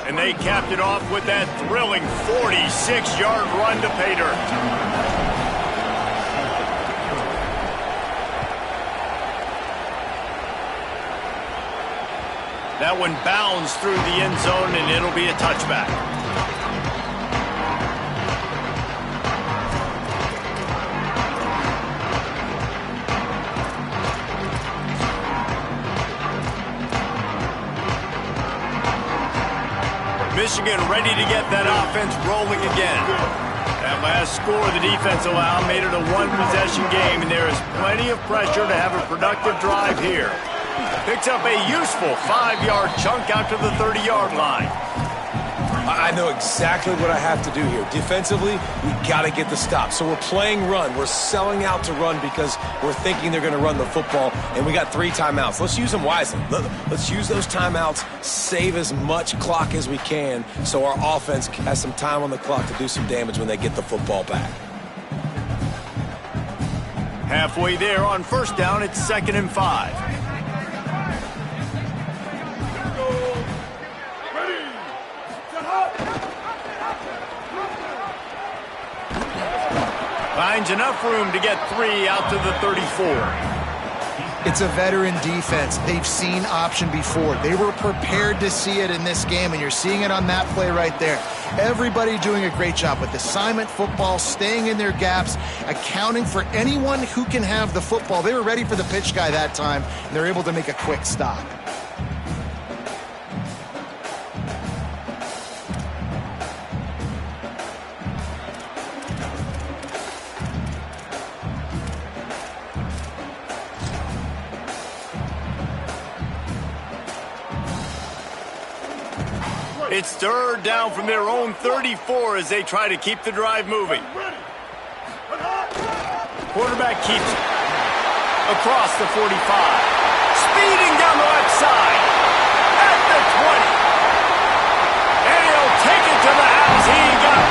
And they capped it off with that thrilling 46-yard run to pay dirt. That one bounds through the end zone, and it'll be a touchback. Michigan ready to get that offense rolling again. That last score the defense allowed made it a one-possession game, and there is plenty of pressure to have a productive drive here. Picks up a useful 5-yard chunk out to the 30-yard line. I know exactly what I have to do here. Defensively, we got to get the stop. So we're playing run. We're selling out to run because we're thinking they're going to run the football, and we got 3 timeouts. Let's use them wisely. Let's use those timeouts, save as much clock as we can so our offense has some time on the clock to do some damage when they get the football back. Halfway there on first down, it's 2nd and 5. Finds enough room to get 3 out to the 34. It's a veteran defense. They've seen option before. They were prepared to see it in this game, and you're seeing it on that play right there. Everybody doing a great job with assignment football, staying in their gaps, accounting for anyone who can have the football. They were ready for the pitch guy that time, and they're able to make a quick stop. It's third down from their own 34 as they try to keep the drive moving. Quarterback keeps it. Across the 45. Speeding down the left side. At the 20. And he'll take it to the house. He got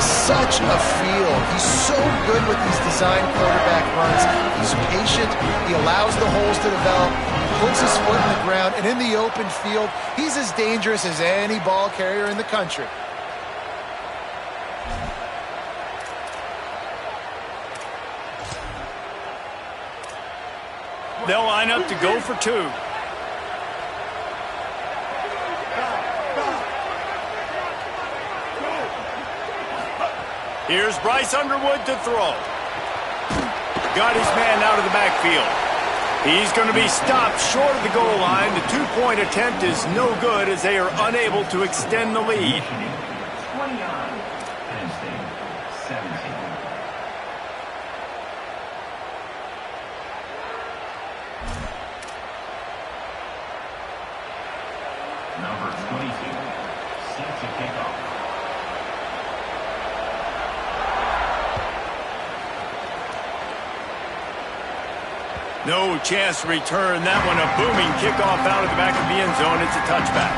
such a feel. He's so good with these design quarterback runs. He's patient. He allows the holes to develop. Puts his foot in the ground, and in the open field, he's as dangerous as any ball carrier in the country. They'll line up to go for two. Here's Bryce Underwood to throw. Got his man out of the backfield. He's going to be stopped short of the goal line. The two-point attempt is no good as they are unable to extend the lead. 20 yards. Penn State, 17. Number 22, set to kick off. No chance to return that one. A booming kickoff out of the back of the end zone. It's a touchback.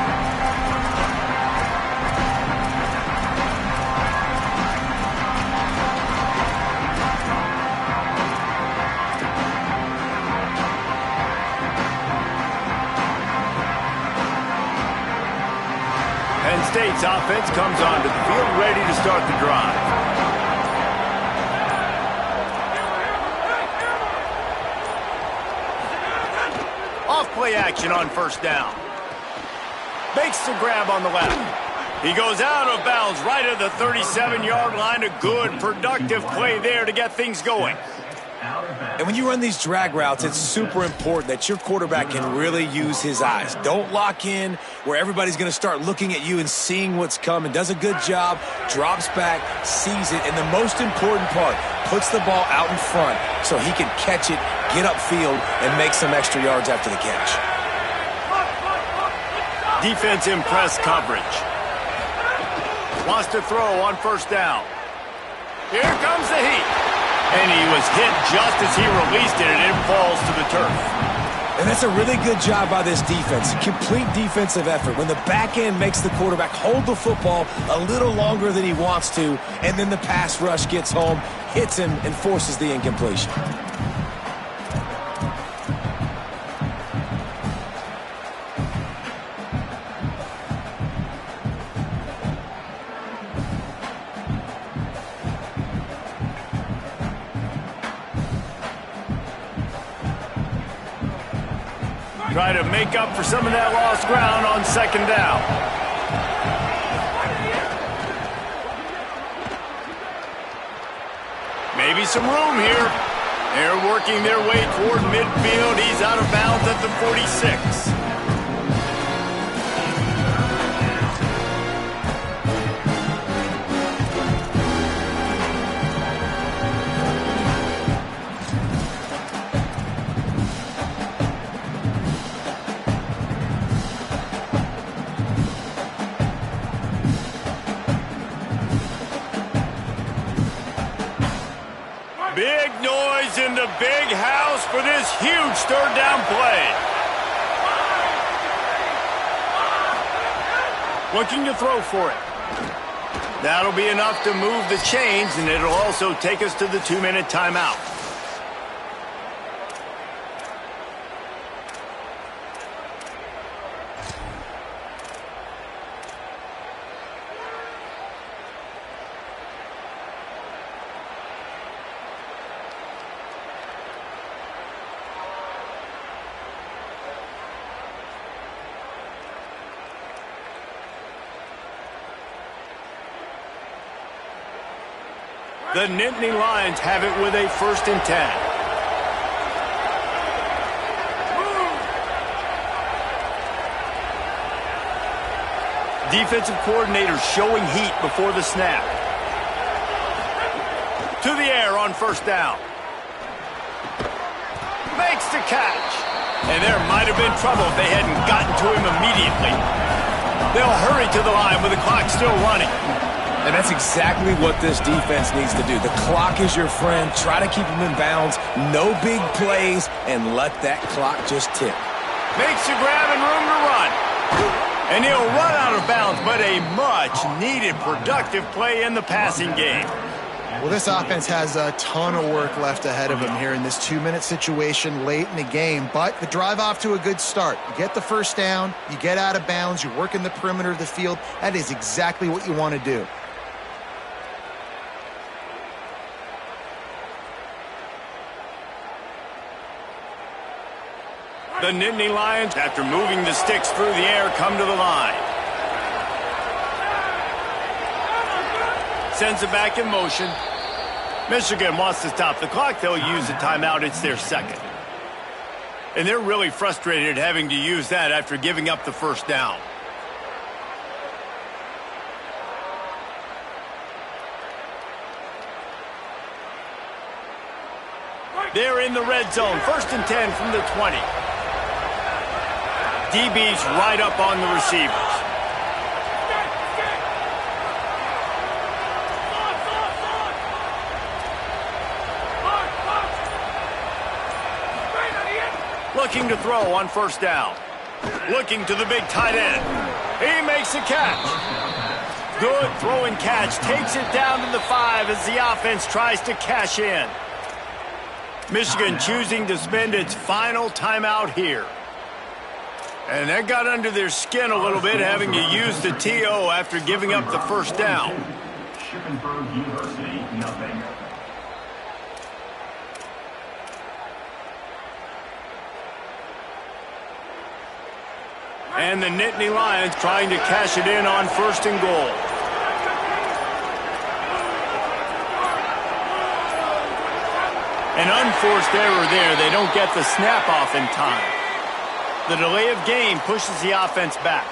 Penn State's offense comes onto the field ready to start the drive. Play action on first down. Makes the grab on the left. He goes out of bounds right at the 37-yard line. A good, productive play there to get things going. And when you run these drag routes, it's super important that your quarterback can really use his eyes. Don't lock in where everybody's going to start looking at you and seeing what's coming. Does a good job, drops back, sees it, and the most important part, puts the ball out in front so he can catch it, get upfield, and make some extra yards after the catch. Defense in press coverage. Wants to throw on first down. Here comes the heat. And he was hit just as he released it, and it falls to the turf. And that's a really good job by this defense. Complete defensive effort. When the back end makes the quarterback hold the football a little longer than he wants to, and then the pass rush gets home, hits him, and forces the incompletion. Try to make up for some of that lost ground on second down. Maybe some room here. They're working their way toward midfield. He's out of bounds at the 46. Big noise in the big house for this huge third down play. Looking to throw for it. That'll be enough to move the chains, and it'll also take us to the 2-minute timeout. The Nittany Lions have it with a 1st and 10. Defensive coordinator showing heat before the snap. To the air on first down. Makes the catch. And there might have been trouble if they hadn't gotten to him immediately. They'll hurry to the line with the clock still running. And that's exactly what this defense needs to do. The clock is your friend. Try to keep them in bounds. No big plays, and let that clock just tick. Makes the grab and room to run. And he'll run out of bounds, but a much-needed productive play in the passing game. Well, this offense has a ton of work left ahead of them here in this 2-minute situation late in the game, but the drive off to a good start. You get the first down, you get out of bounds, you're working the perimeter of the field. That is exactly what you want to do. The Nittany Lions, after moving the sticks through the air, come to the line. Sends it back in motion. Michigan wants to stop the clock. They'll use a timeout. It's their second. And they're really frustrated having to use that after giving up the first down. They're in the red zone. 1st and 10 from the 20. DB's right up on the receivers. Looking to throw on first down. Looking to the big tight end. He makes a catch. Good throw and catch. Takes it down to the 5 as the offense tries to cash in. Michigan choosing to spend its final timeout here. And that got under their skin a little bit, having to use the TO after giving up the first down. Shippensburg University, nothing. And the Nittany Lions trying to cash it in on 1st and goal. An unforced error there. They don't get the snap off in time. The delay of game pushes the offense back.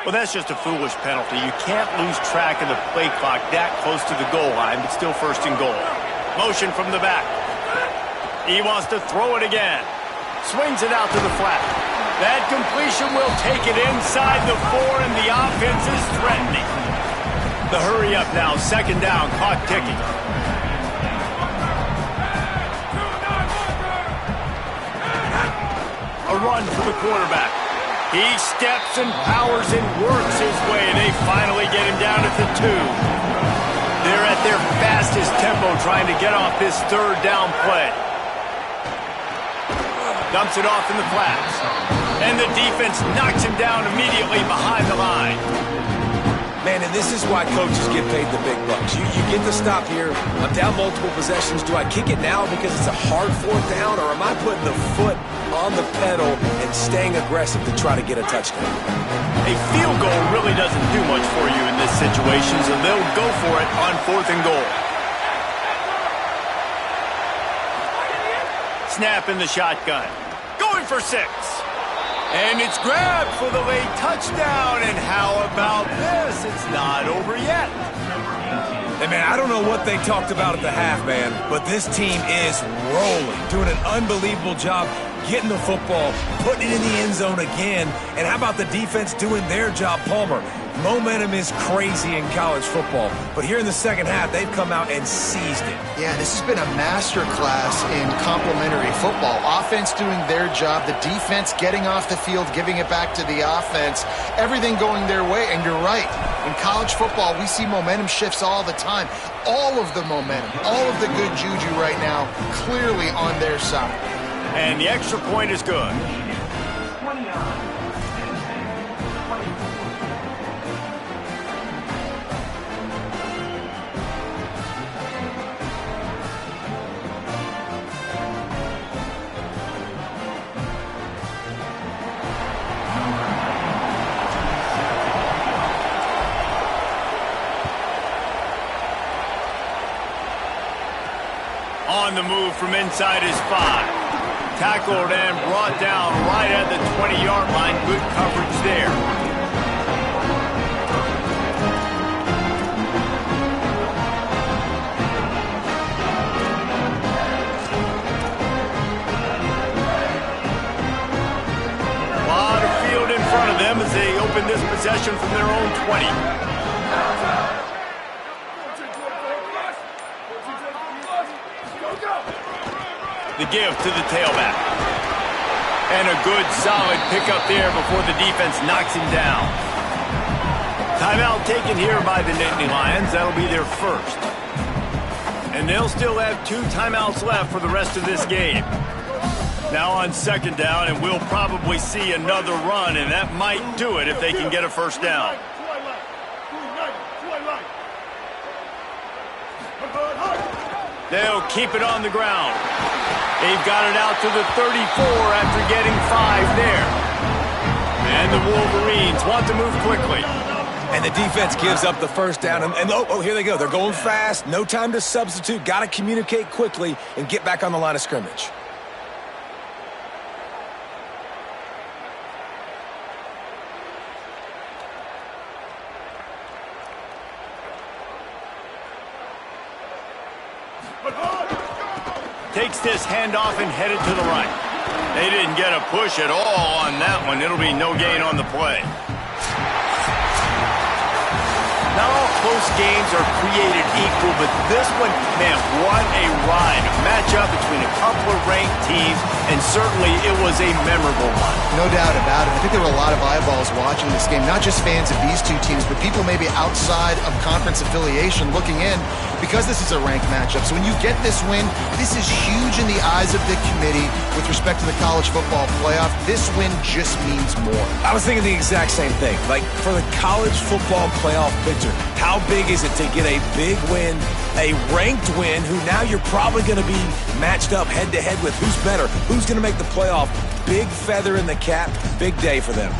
Well, that's just a foolish penalty. You can't lose track of the play clock that close to the goal line, but still 1st and goal. Motion from the back. He wants to throw it again. Swings it out to the flat. That completion will take it inside the 4, and the offense is threatening. The hurry up now, 2nd down, clock ticking. A run for the quarterback. He steps and powers and works his way. They finally get him down at the 2. They're at their fastest tempo trying to get off this 3rd down play. Dumps it off in the flats. And the defense knocks him down immediately behind the line. Man, and this is why coaches get paid the big bucks. You get the stop here. I'm down multiple possessions. Do I kick it now because it's a hard 4th down, or am I putting the foot on the pedal and staying aggressive to try to get a touchdown? A field goal really doesn't do much for you in this situation, so they'll go for it on 4th and goal. Snap in the shotgun. Going for 6. And it's grabbed for the late touchdown. And how about this? It's not over yet. Hey, man, I don't know what they talked about at the half, man, but this team is rolling, doing an unbelievable job getting the football, putting it in the end zone again. And how about the defense doing their job, Palmer? Momentum is crazy in college football, but here in the second half, they've come out and seized it. Yeah, this has been a masterclass in complementary football. Offense doing their job, the defense getting off the field, giving it back to the offense, everything going their way. And you're right, in college football, we see momentum shifts all the time. All of the momentum, all of the good juju right now, clearly on their side. And the extra point is good. On the move from inside his 5. Tackled and brought down right at the 20-yard line. Good coverage there. A lot of field in front of them as they open this possession from their own 20. The give to the tailback. And a good, solid pickup there before the defense knocks him down. Timeout taken here by the Nittany Lions. That'll be their first. And they'll still have 2 timeouts left for the rest of this game. Now on second down, and we'll probably see another run, and that might do it if they can get a first down. They'll keep it on the ground. They've got it out to the 34 after getting 5 there. And the Wolverines want to move quickly. And the defense gives up the first down. And here they go. They're going fast. No time to substitute. Got to communicate quickly and get back on the line of scrimmage. Takes this handoff and headed to the right. They didn't get a push at all on that one. It'll be no gain on the play. Not all close games are created equal, but this one, man, what a ride. A matchup between a couple of ranked teams, and certainly it was a memorable one. No doubt about it. I think there were a lot of eyeballs watching this game, not just fans of these two teams, but people maybe outside of conference affiliation looking in because this is a ranked matchup. So when you get this win, this is huge in the eyes of the committee with respect to the college football playoff. This win just means more. I was thinking the exact same thing. Like, for the college football playoff picture, how big is it to get a big win, a ranked win, who now you're probably going to be matched up head-to-head with who's better, who's going to make the playoff. Big feather in the cap, big day for them.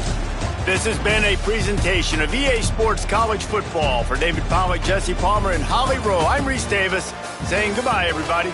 This has been a presentation of EA Sports College Football. For David Pollack, Jesse Palmer, and Holly Rowe, I'm Reese Davis saying goodbye, everybody.